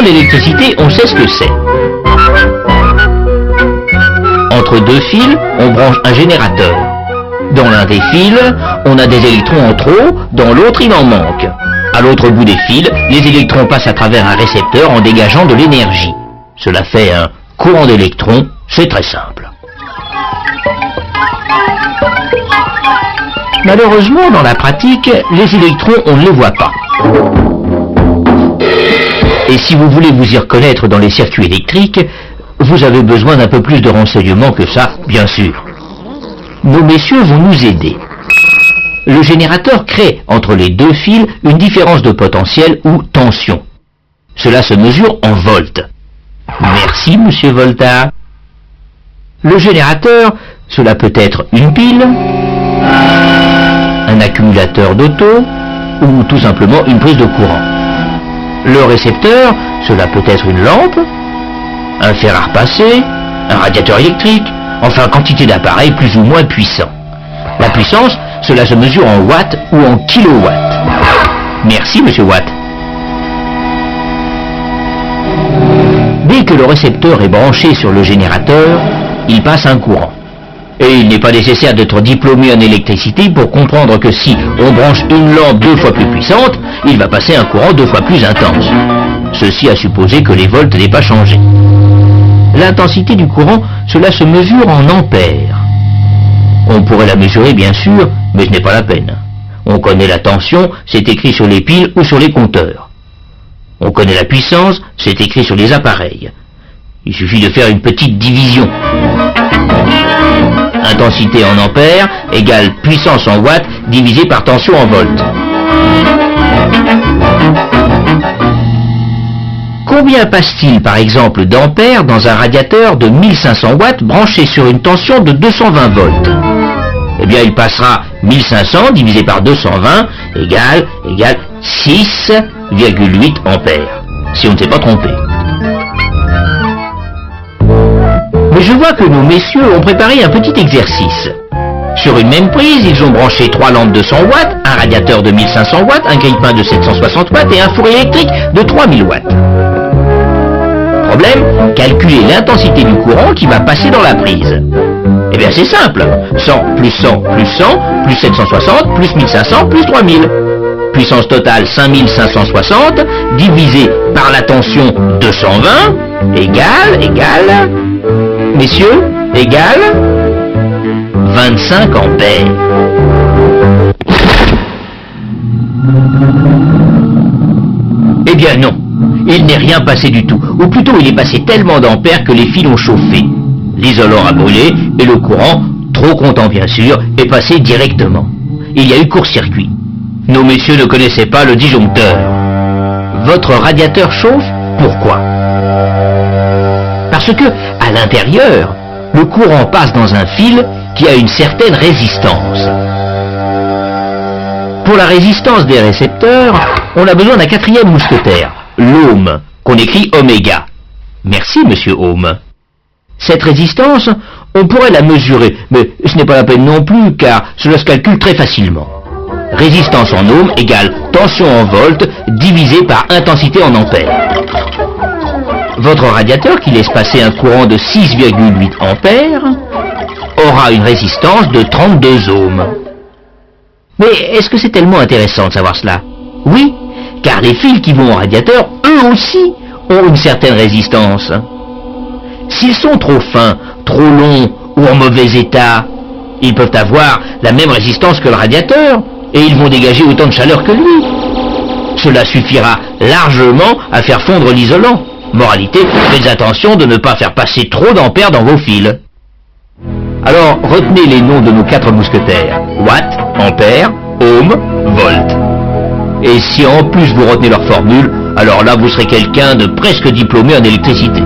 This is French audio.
en électricité, on sait ce que c'est. Entre deux fils, on branche un générateur. Dans l'un des fils, on a des électrons en trop, dans l'autre il en manque. À l'autre bout des fils, les électrons passent à travers un récepteur en dégageant de l'énergie. Cela fait un courant d'électrons, c'est très simple. Malheureusement, dans la pratique, les électrons, on ne les voit pas. Et si vous voulez vous y reconnaître dans les circuits électriques, vous avez besoin d'un peu plus de renseignements que ça, bien sûr. Nos messieurs vont nous aider. Le générateur crée entre les deux fils une différence de potentiel ou tension. Cela se mesure en volts. Merci, monsieur Volta. Le générateur, cela peut être une pile, un accumulateur d'auto ou tout simplement une prise de courant. Le récepteur, cela peut être une lampe, un fer à repasser, un radiateur électrique, enfin quantité d'appareils plus ou moins puissants. La puissance, cela se mesure en watts ou en kilowatts. Merci, monsieur Watt. Dès que le récepteur est branché sur le générateur, il passe un courant. Et il n'est pas nécessaire d'être diplômé en électricité pour comprendre que si on branche une lampe 2 fois plus puissante, il va passer un courant 2 fois plus intense. Ceci à supposer que les volts n'aient pas changé. L'intensité du courant, cela se mesure en ampères. On pourrait la mesurer bien sûr, mais ce n'est pas la peine. On connaît la tension, c'est écrit sur les piles ou sur les compteurs. On connaît la puissance, c'est écrit sur les appareils. Il suffit de faire une petite division. Intensité en ampères égale puissance en watts divisé par tension en volts. Combien passe-t-il par exemple d'ampères dans un radiateur de 1500 watts branché sur une tension de 220 volts? Eh bien il passera 1500 divisé par 220 égale 6,8 ampères, si on ne s'est pas trompé. Mais je vois que nos messieurs ont préparé un petit exercice. Sur une même prise, ils ont branché 3 lampes de 100 watts, un radiateur de 1500 watts, un grille-pain de 760 watts et un four électrique de 3000 watts. Problème, calculer l'intensité du courant qui va passer dans la prise. Eh bien c'est simple, 100 plus 100 plus 100, plus 760, plus 1500, plus 3000. Puissance totale 5560, divisé par la tension 220, égale, messieurs, égale 25 ampères. Eh bien non, il n'est rien passé du tout, ou plutôt il est passé tellement d'ampères que les fils ont chauffé. L'isolant a brûlé et le courant, trop content bien sûr, est passé directement. Il y a eu court-circuit. Nos messieurs ne connaissaient pas le disjoncteur. Votre radiateur chauffe, pourquoi? Parce que, à l'intérieur, le courant passe dans un fil qui a une certaine résistance. Pour la résistance des récepteurs, on a besoin d'un 4e mousquetaire, l'ohm, qu'on écrit oméga. Merci, monsieur Ohm. Cette résistance, on pourrait la mesurer, mais ce n'est pas la peine non plus, car cela se calcule très facilement. Résistance en ohm égale tension en volts divisé par intensité en ampères. Votre radiateur, qui laisse passer un courant de 6,8 ampères, aura une résistance de 32 ohms. Mais est-ce que c'est tellement intéressant de savoir cela? Oui, car les fils qui vont au radiateur, eux aussi, ont une certaine résistance. S'ils sont trop fins, trop longs ou en mauvais état, ils peuvent avoir la même résistance que le radiateur et ils vont dégager autant de chaleur que lui. Cela suffira largement à faire fondre l'isolant. Moralité, faites attention de ne pas faire passer trop d'ampères dans vos fils. Alors, retenez les noms de nos 4 mousquetaires. Watt, ampère, ohm, volt. Et si en plus vous retenez leur formule, alors là vous serez quelqu'un de presque diplômé en électricité.